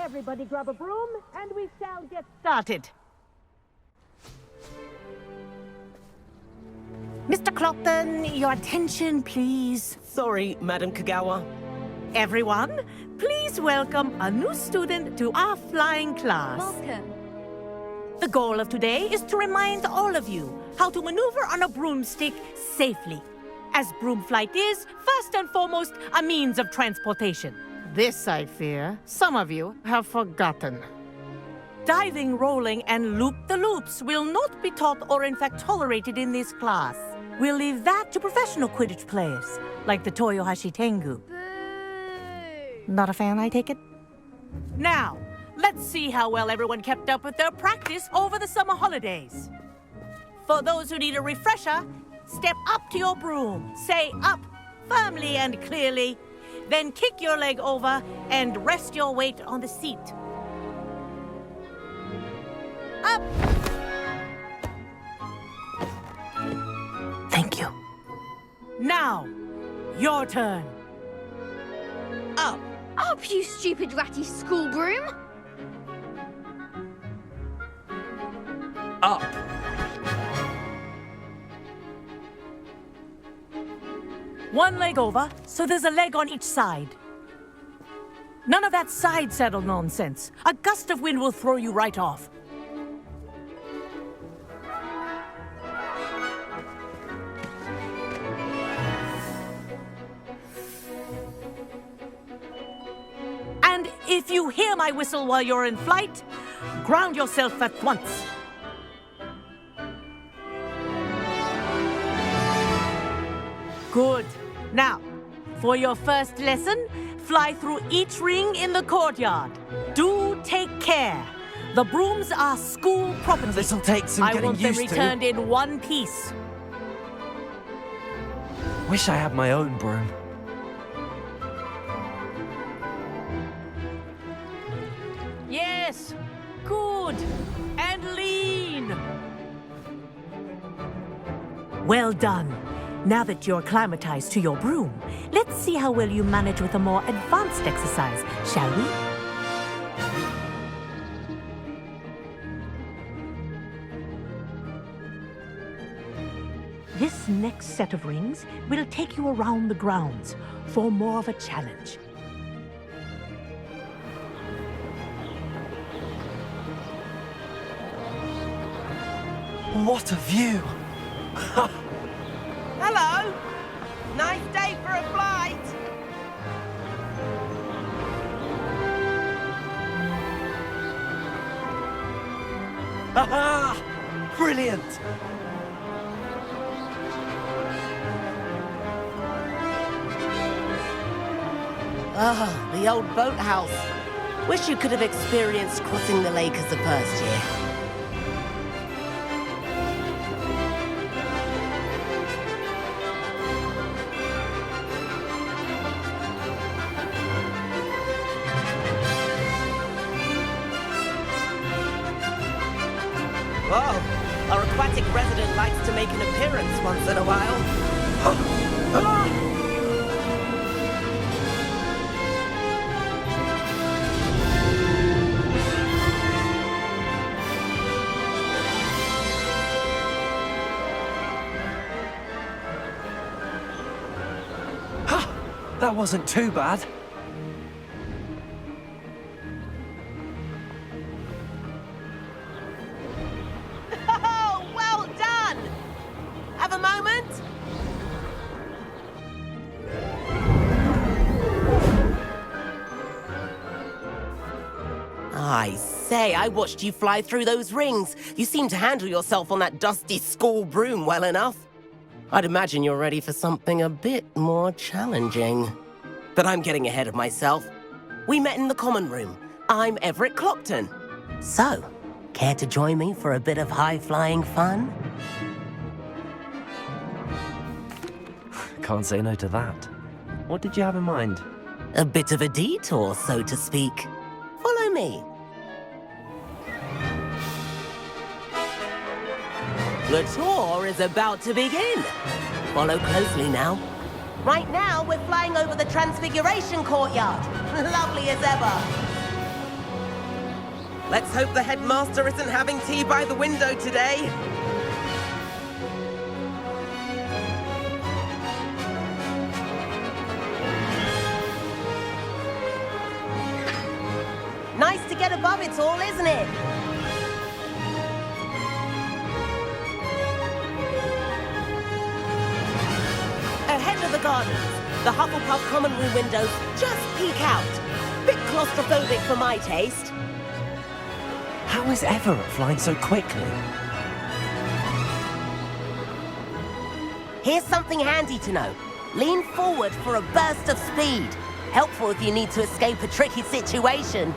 Everybody grab a broom, and we shall get started. Mr. Clopton, your attention, please. Sorry, Madam Kagawa. Everyone, please welcome a new student to our flying class. Welcome. The goal of today is to remind all of you how to maneuver on a broomstick safely, as broom flight is, first and foremost, a means of transportation. This, I fear, some of you have forgotten. Diving, rolling, and loop-the-loops will not be taught or in fact tolerated in this class. We'll leave that to professional Quidditch players, like the Toyohashi Tengu. Boo! Not a fan, I take it? Now, let's see how well everyone kept up with their practice over the summer holidays. For those who need a refresher, step up to your broom, say up firmly and clearly, then kick your leg over and rest your weight on the seat. Up! Thank you. Now, your turn. Up! Up, you stupid ratty school broom! Up! One leg over, so there's a leg on each side. None of that side saddle nonsense. A gust of wind will throw you right off. And if you hear my whistle while you're in flight, ground yourself at once. Good. Now, for your first lesson, fly through each ring in the courtyard. Do take care. The brooms are school property. This'll take some I getting want them used returned in one piece. Wish I had my own broom. Yes. Good. And lean. Well done. Now that you're acclimatized to your broom, let's see how well you manage with a more advanced exercise, shall we? This next set of rings will take you around the grounds for more of a challenge. What a view! Hello! Nice day for a flight! Aha! Brilliant! Ah, the old boathouse. Wish you could have experienced crossing the lake as the first year. Whoa, our aquatic resident likes to make an appearance once in a while. That wasn't too bad. Oh, well done! Have a moment? I say, I watched you fly through those rings. You seem to handle yourself on that dusty school broom well enough. I'd imagine you're ready for something a bit more challenging. But I'm getting ahead of myself. We met in the common room. I'm Everett Clopton. So, care to join me for a bit of high-flying fun? Can't say no to that. What did you have in mind? A bit of a detour, so to speak. Follow me. The tour is about to begin. Follow closely now. Right now, we're flying over the Transfiguration Courtyard. Lovely as ever. Let's hope the headmaster isn't having tea by the window today. Nice to get above it all, isn't it? Ahead of the gardens, the Hufflepuff common room windows just peek out. Bit claustrophobic for my taste. How is Everett flying so quickly? Here's something handy to know. Lean forward for a burst of speed. Helpful if you need to escape a tricky situation.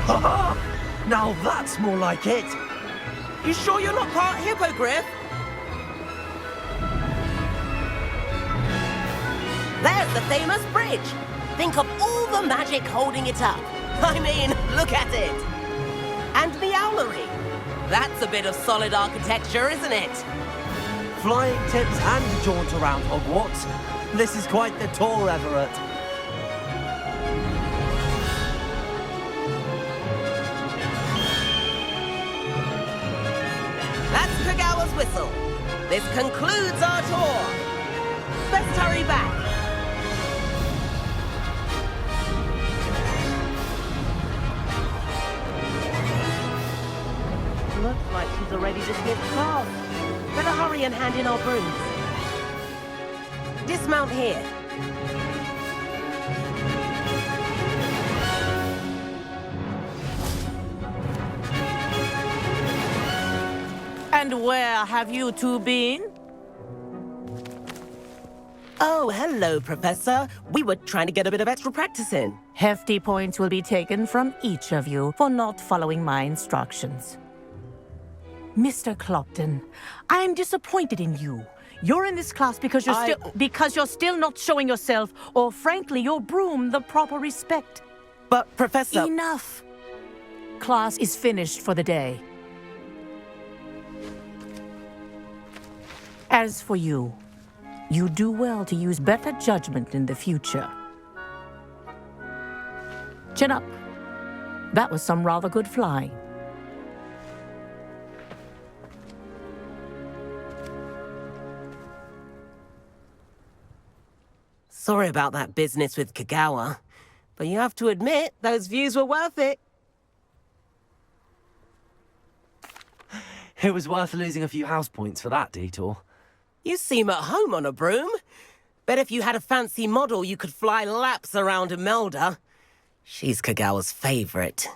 Ha! Now that's more like it. You sure you're not part hippogriff? There's the famous bridge. Think of all the magic holding it up. I mean, look at it. And the owlery. That's a bit of solid architecture, isn't it? Flying tips and a jaunt around Hogwarts. This is quite the tour, Everett. That's Kagawa's whistle. This concludes our tour. Let's hurry back. Looks like she's already dismissed class. Better hurry and hand in our brooms. Dismount here. And where have you two been? Oh, hello, Professor. We were trying to get a bit of extra practice in. Hefty points will be taken from each of you for not following my instructions. Mr. Clopton, I'm disappointed in you. You're in this class because you're still not showing yourself, or frankly, your broom the proper respect. But, Professor... Enough. Class is finished for the day. As for you, you do well to use better judgment in the future. Chin up. That was some rather good flying. Sorry about that business with Kagawa, but you have to admit, those views were worth it. It was worth losing a few house points for that detour. You seem at home on a broom. Bet if you had a fancy model, you could fly laps around Imelda. She's Kagawa's favorite.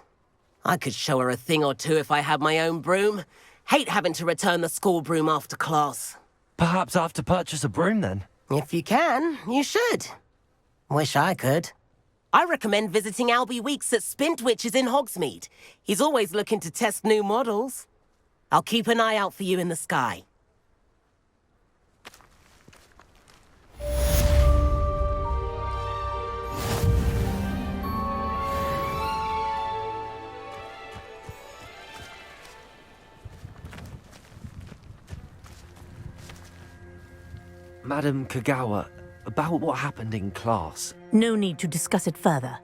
I could show her a thing or two if I had my own broom. Hate having to return the school broom after class. Perhaps I have to purchase a broom then. If you can, you should. Wish I could. I recommend visiting Albie Weeks at Spintwitches in Hogsmeade. He's always looking to test new models. I'll keep an eye out for you in the sky. Madam Kagawa, about what happened in class. No need to discuss it further.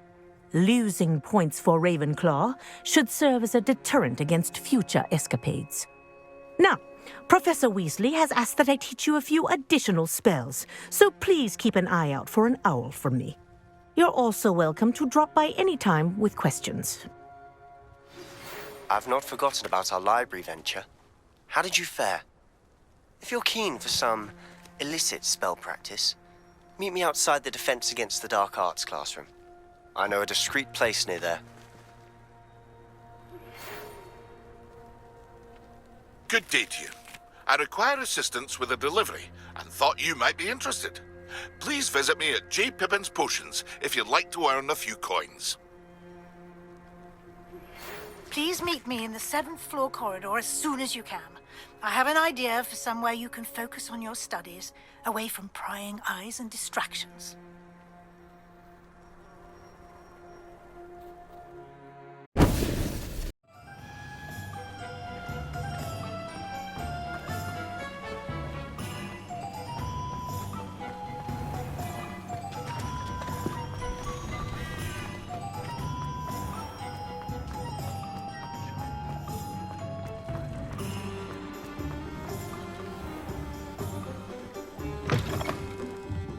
Losing points for Ravenclaw should serve as a deterrent against future escapades. Now, Professor Weasley has asked that I teach you a few additional spells, so please keep an eye out for an owl from me. You're also welcome to drop by any time with questions. I've not forgotten about our library venture. How did you fare? If you're keen for some illicit spell practice, meet me outside the Defense Against the Dark Arts classroom. I know a discreet place near there. Good day to you. I require assistance with a delivery and thought you might be interested. Please visit me at J. Pippin's Potions if you'd like to earn a few coins. Please meet me in the 7th floor corridor as soon as you can. I have an idea for somewhere you can focus on your studies, away from prying eyes and distractions.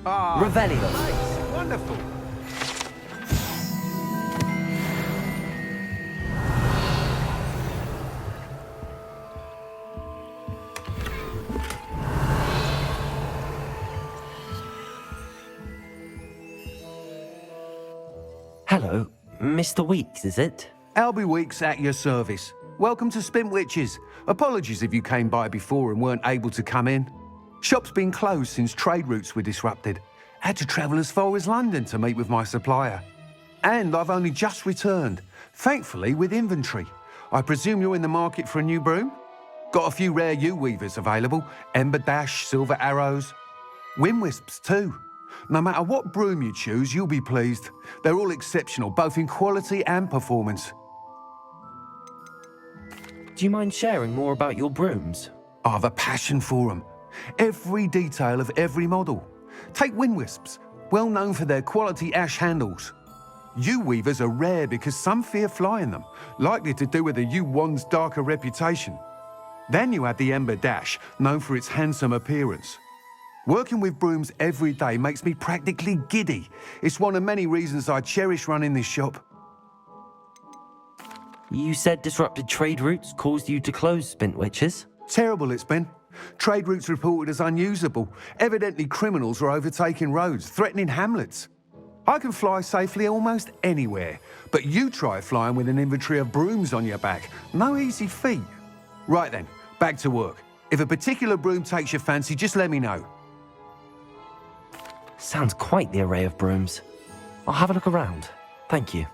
Revelio. Nice. Wonderful. Hello, Mr. Weeks, is it? Albie Weeks at your service. Welcome to Spintwitches. Apologies if you came by before and weren't able to come in. Shop's been closed since trade routes were disrupted. Had to travel as far as London to meet with my supplier. And I've only just returned, thankfully with inventory. I presume you're in the market for a new broom? Got a few rare U-weavers available. Ember Dash, Silver Arrows. Wind Wisps too. No matter what broom you choose, you'll be pleased. They're all exceptional, both in quality and performance. Do you mind sharing more about your brooms? I've a passion for them. Every detail of every model. Take Wind Wisps, well known for their quality ash handles. U-weavers are rare because some fear flying them, likely to do with the U-wand's darker reputation. Then you have the Ember Dash, known for its handsome appearance. Working with brooms every day makes me practically giddy. It's one of many reasons I cherish running this shop. You said disrupted trade routes caused you to close Spintwitches? Terrible it's been. Trade routes reported as unusable. Evidently criminals are overtaking roads, threatening hamlets. I can fly safely almost anywhere, but you try flying with an inventory of brooms on your back. No easy feat. Right then, back to work. If a particular broom takes your fancy, just let me know. Sounds quite the array of brooms. I'll have a look around. Thank you.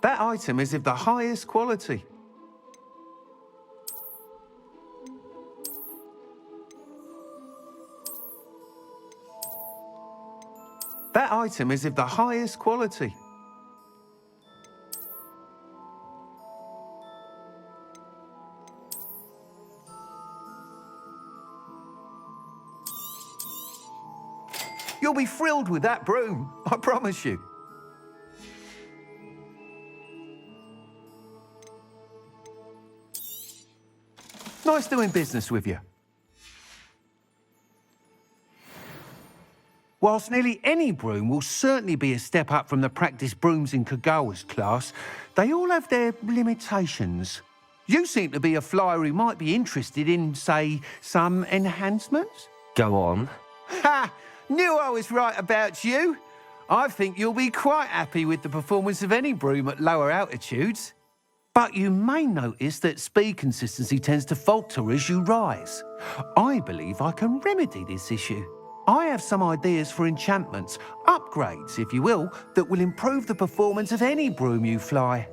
That item is of the highest quality. That item is of the highest quality. You'll be thrilled with that broom, I promise you. Nice doing business with you. Whilst nearly any broom will certainly be a step up from the practice brooms in Kagawa's class, they all have their limitations. You seem to be a flyer who might be interested in, say, some enhancements? Go on. Ha! Knew I was right about you. I think you'll be quite happy with the performance of any broom at lower altitudes. But you may notice that speed consistency tends to falter as you rise. I believe I can remedy this issue. I have some ideas for enchantments, upgrades, if you will, that will improve the performance of any broom you fly.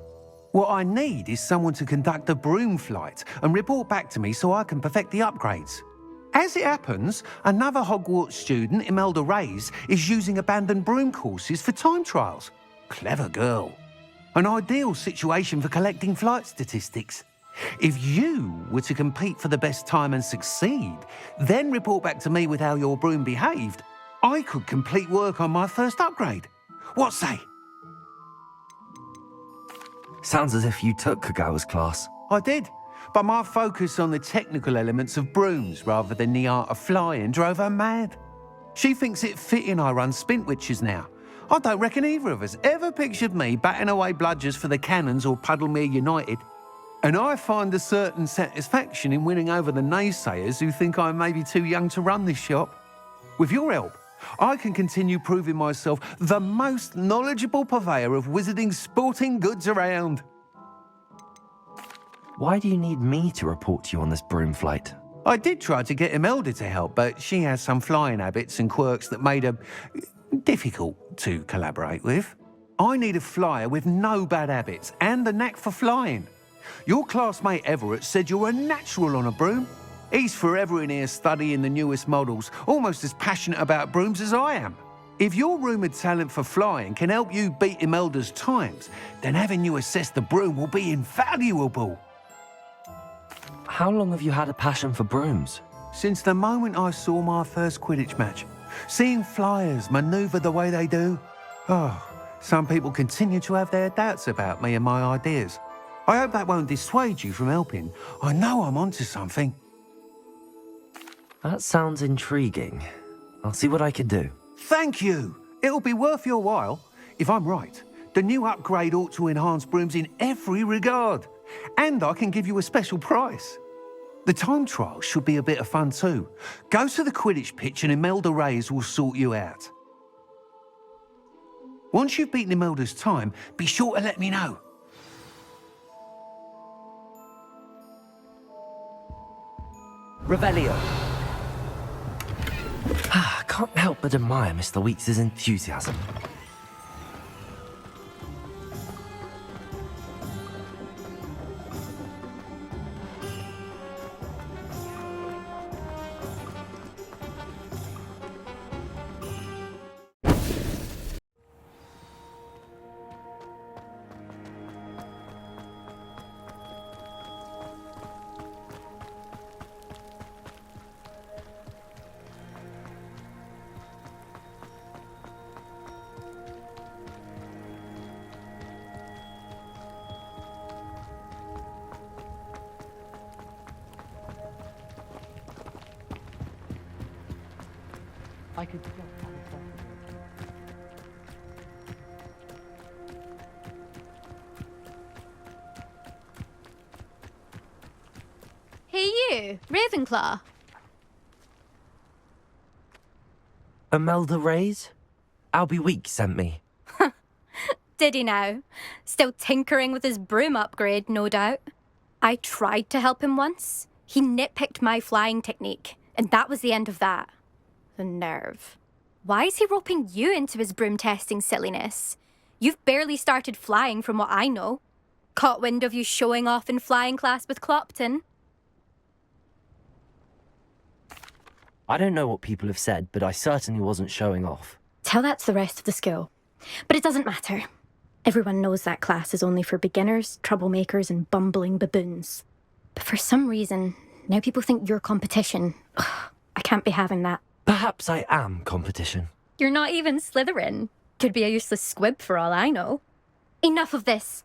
What I need is someone to conduct a broom flight and report back to me so I can perfect the upgrades. As it happens, another Hogwarts student, Imelda Reyes, is using abandoned broom courses for time trials. Clever girl. An ideal situation for collecting flight statistics. If you were to compete for the best time and succeed, then report back to me with how your broom behaved, I could complete work on my first upgrade. What say? Sounds as if you took Kagawa's class. I did, but my focus on the technical elements of brooms rather than the art of flying drove her mad. She thinks it fitting I run Spintwitches now. I don't reckon either of us ever pictured me batting away bludgers for the Cannons or Puddlemere United. And I find a certain satisfaction in winning over the naysayers who think I may be too young to run this shop. With your help, I can continue proving myself the most knowledgeable purveyor of wizarding sporting goods around. Why do you need me to report to you on this broom flight? I did try to get Imelda to help, but she has some flying habits and quirks that made her difficult to collaborate with. I need a flyer with no bad habits and the knack for flying. Your classmate Everett said you're a natural on a broom. He's forever in here studying the newest models, almost as passionate about brooms as I am. If your rumoured talent for flying can help you beat Imelda's times, then having you assess the broom will be invaluable. How long have you had a passion for brooms? Since the moment I saw my first Quidditch match, seeing flyers manoeuvre the way they do. Oh, some people continue to have their doubts about me and my ideas. I hope that won't dissuade you from helping. I know I'm onto something. That sounds intriguing. I'll see what I can do. Thank you. It'll be worth your while. If I'm right, the new upgrade ought to enhance brooms in every regard. And I can give you a special price. The time trial should be a bit of fun too. Go to the Quidditch pitch and Imelda Reyes will sort you out. Once you've beaten Imelda's time, be sure to let me know. Revelio. I can't help but admire Mr. Weeks' enthusiasm. I could... Hey you, Ravenclaw. Imelda Reyes? Albie Weeks sent me. Did he now? Still tinkering with his broom upgrade, no doubt. I tried to help him once. He nitpicked my flying technique, and that was the end of that. The nerve. Why is he roping you into his broom testing silliness? You've barely started flying from what I know. Caught wind of you showing off in flying class with Clopton. I don't know what people have said, but I certainly wasn't showing off. Tell that to the rest of the school. But it doesn't matter. Everyone knows that class is only for beginners, troublemakers, and bumbling baboons. But for some reason, now people think you're competition. Ugh, I can't be having that. Perhaps I am competition. You're not even Slytherin. Could be a useless squib for all I know. Enough of this.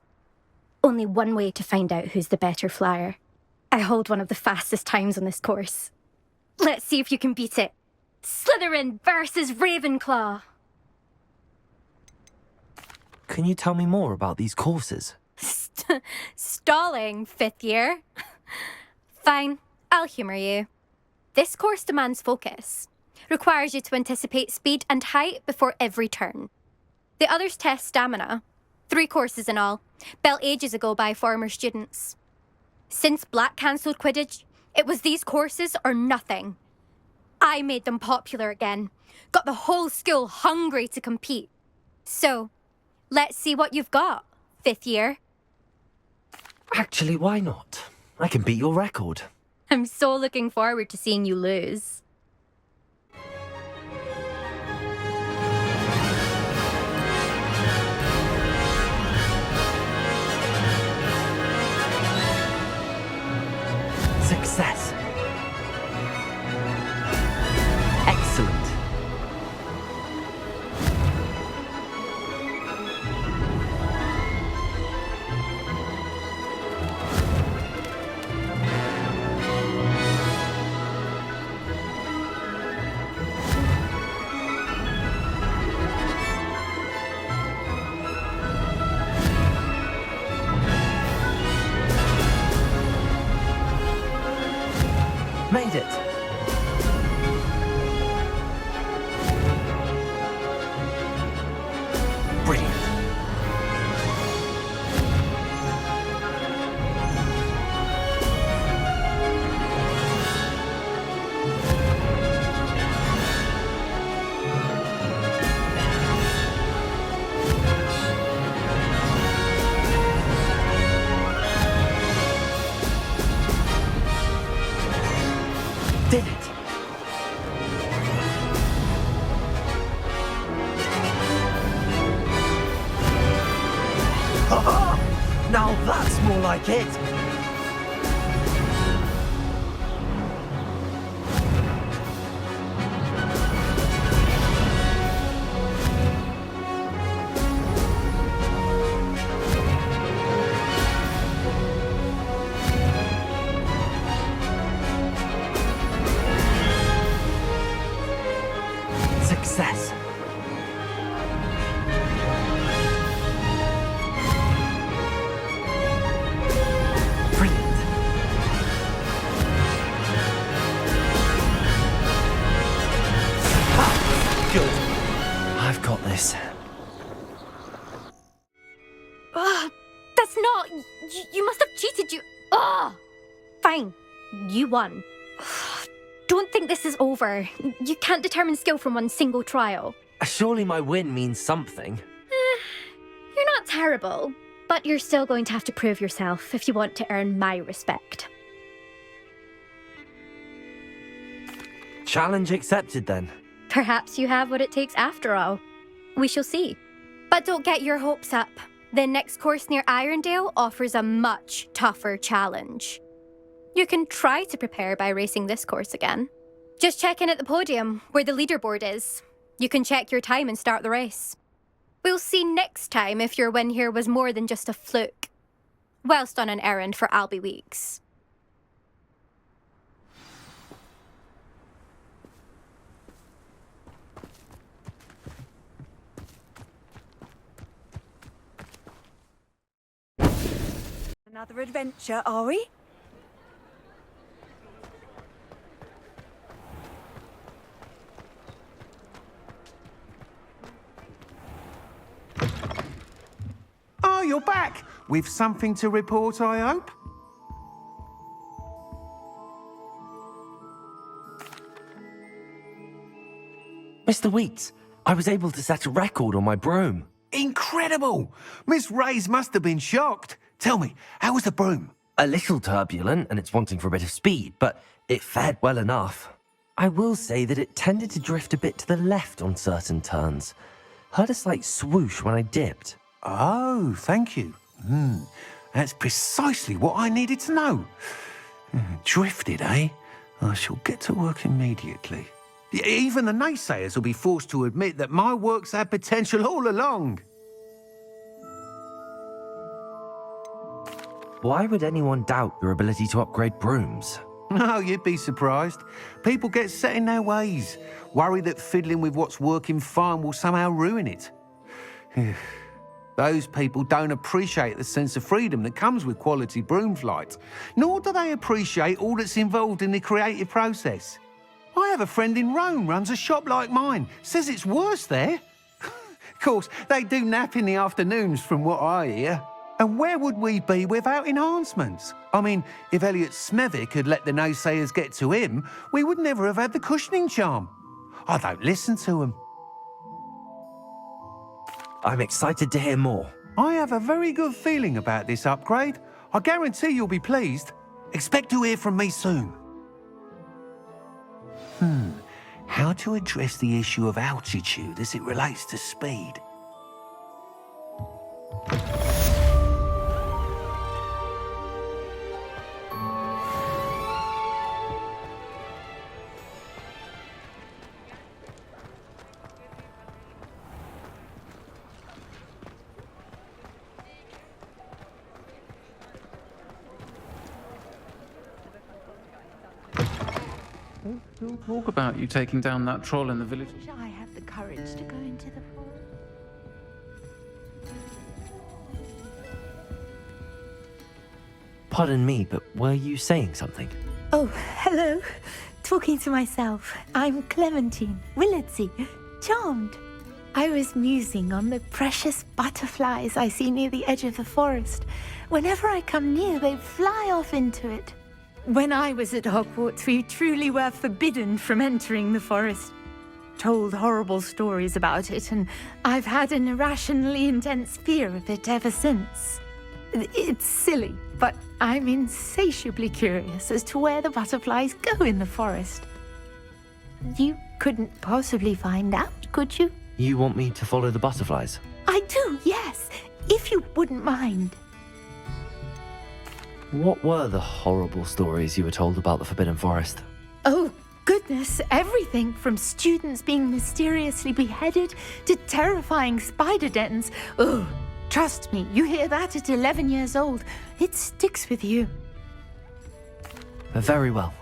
Only one way to find out who's the better flyer. I hold one of the fastest times on this course. Let's see if you can beat it. Slytherin versus Ravenclaw. Can you tell me more about these courses? Stalling, fifth year. Fine, I'll humour you. This course demands focus. Requires you to anticipate speed and height before every turn. The others test stamina. 3 courses in all, built ages ago by former students. Since Black cancelled Quidditch, it was these courses or nothing. I made them popular again. Got the whole school hungry to compete. So, let's see what you've got, fifth year. Actually, why not? I can beat your record. I'm so looking forward to seeing you lose. Success. Excellent. Made it. Brilliant. did it! Ha-ha! Now that's more like it! Success. Brilliant. Ah, good. I've got this. That's not... You must have cheated, you... Ugh! Fine. You won. Don't think this is over. You can't determine skill from one single trial. Surely my win means something. You're not terrible, but you're still going to have to prove yourself if you want to earn my respect. Challenge accepted then. Perhaps you have what it takes after all. We shall see. But don't get your hopes up. The next course near Irondale offers a much tougher challenge. You can try to prepare by racing this course again. Just check in at the podium, where the leaderboard is. You can check your time and start the race. We'll see next time if your win here was more than just a fluke, whilst on an errand for Albie Weeks. Another adventure, are we? Oh, you're back! With something to report, I hope? Mr. Wheats, I was able to set a record on my broom. Incredible! Miss Reyes must have been shocked. Tell me, how was the broom? A little turbulent, and it's wanting for a bit of speed, but it fared well enough. I will say that it tended to drift a bit to the left on certain turns. Heard a slight swoosh when I dipped. Oh, thank you. That's precisely what I needed to know. Drifted, eh? I shall get to work immediately. Even the naysayers will be forced to admit that my work's had potential all along. Why would anyone doubt your ability to upgrade brooms? No, you'd be surprised. People get set in their ways, worry that fiddling with what's working fine will somehow ruin it. Those people don't appreciate the sense of freedom that comes with quality broom flight, nor do they appreciate all that's involved in the creative process. I have a friend in Rome runs a shop like mine, says it's worse there. Of course, they do nap in the afternoons from what I hear. And where would we be without enhancements? I mean, if Elliot Smethwick had let the naysayers get to him, we would never have had the cushioning charm. I don't listen to them. I'm excited to hear more. I have a very good feeling about this upgrade. I guarantee you'll be pleased. Expect to hear from me soon. How to address the issue of altitude as it relates to speed? We'll talk about you taking down that troll in the village. I have the courage to go into the forest. Pardon me, but were you saying something? Oh, hello. Talking to myself. I'm Clementine Willardsey. Charmed. I was musing on the precious butterflies I see near the edge of the forest. Whenever I come near, they fly off into it. When I was at Hogwarts, we truly were forbidden from entering the forest. Told horrible stories about it, and I've had an irrationally intense fear of it ever since. It's silly, but I'm insatiably curious as to where the butterflies go in the forest. You couldn't possibly find out, could you? You want me to follow the butterflies? I do, yes, if you wouldn't mind. What were the horrible stories you were told about the Forbidden Forest? Oh, goodness, everything from students being mysteriously beheaded to terrifying spider dens. Oh, trust me, you hear that at 11 years old, it sticks with you. Very well.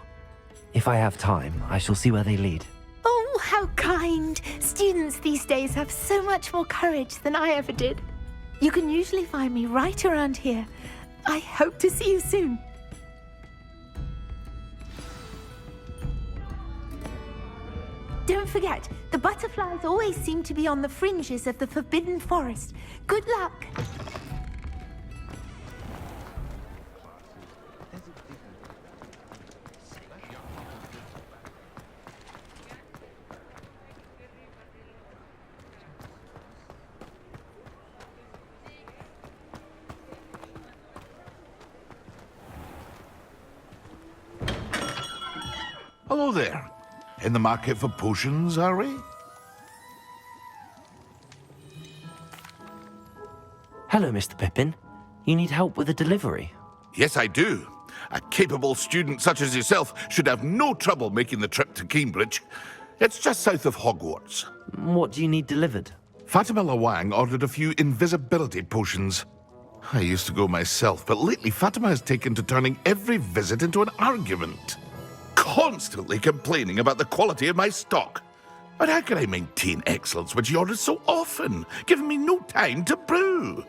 If I have time, I shall see where they lead. Oh, how kind. Students these days have so much more courage than I ever did. You can usually find me right around here. I hope to see you soon. Don't forget, the butterflies always seem to be on the fringes of the Forbidden Forest. Good luck. Hello there. In the market for potions, are we? Hello, Mr. Pippin. You need help with a delivery? Yes, I do. A capable student such as yourself should have no trouble making the trip to Cambridge. It's just south of Hogwarts. What do you need delivered? Fatima Lawang ordered a few invisibility potions. I used to go myself, but lately Fatima has taken to turning every visit into an argument. Constantly complaining about the quality of my stock. But how can I maintain excellence when she orders so often, giving me no time to brew?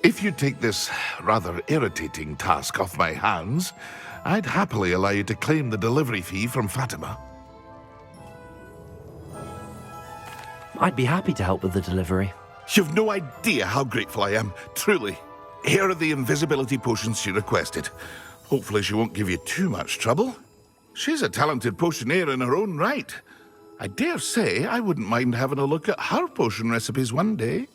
If you take this rather irritating task off my hands, I'd happily allow you to claim the delivery fee from Fatima. I'd be happy to help with the delivery. You've no idea how grateful I am, truly. Here are the invisibility potions she requested. Hopefully she won't give you too much trouble. She's a talented potioneer in her own right. I dare say I wouldn't mind having a look at her potion recipes one day.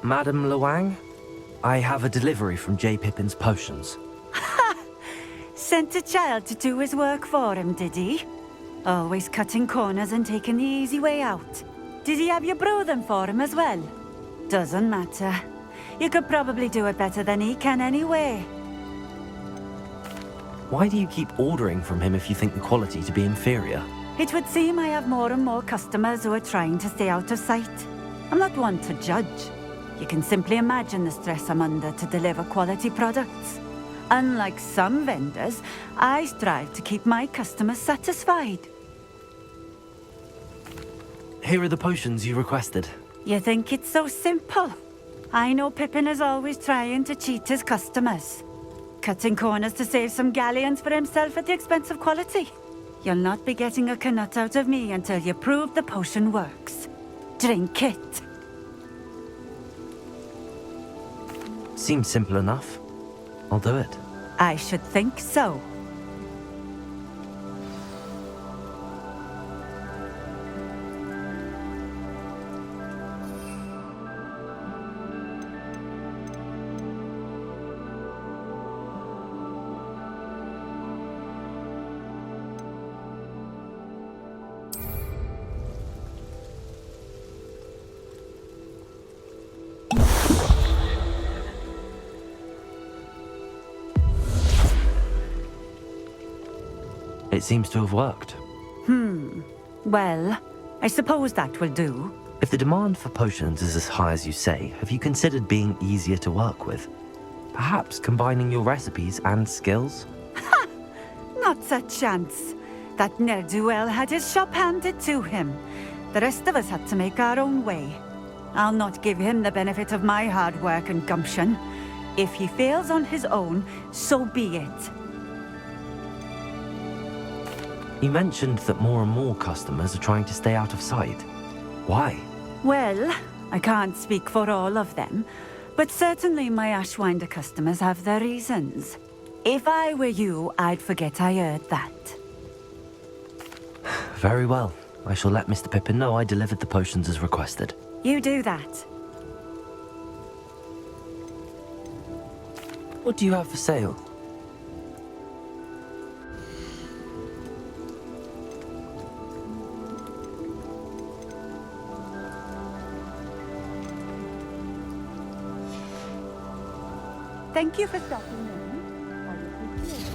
Madam Lawang, I have a delivery from J. Pippin's potions. Sent a child to do his work for him, did he? Always cutting corners and taking the easy way out. Did he have you brew them for him as well? Doesn't matter. You could probably do it better than he can anyway. Why do you keep ordering from him if you think the quality to be inferior? It would seem I have more and more customers who are trying to stay out of sight. I'm not one to judge. You can simply imagine the stress I'm under to deliver quality products. Unlike some vendors, I strive to keep my customers satisfied. Here are the potions you requested. You think it's so simple? I know Pippin is always trying to cheat his customers. Cutting corners to save some galleons for himself at the expense of quality. You'll not be getting a canut out of me until you prove the potion works. Drink it. Seems simple enough. I'll do it. I should think so. It seems to have worked. Well, I suppose that will do. If the demand for potions is as high as you say, have you considered being easier to work with? Perhaps combining your recipes and skills? Not a chance. That ne'er-do-well had his shop handed to him. The rest of us had to make our own way. I'll not give him the benefit of my hard work and gumption. If he fails on his own, so be it. You mentioned that more and more customers are trying to stay out of sight. Why? Well, I can't speak for all of them, but certainly my Ashwinder customers have their reasons. If I were you, I'd forget I heard that. Very well. I shall let Mr. Pippin know I delivered the potions as requested. You do that. What do you have for sale? Thank you for stopping in. I appreciate it.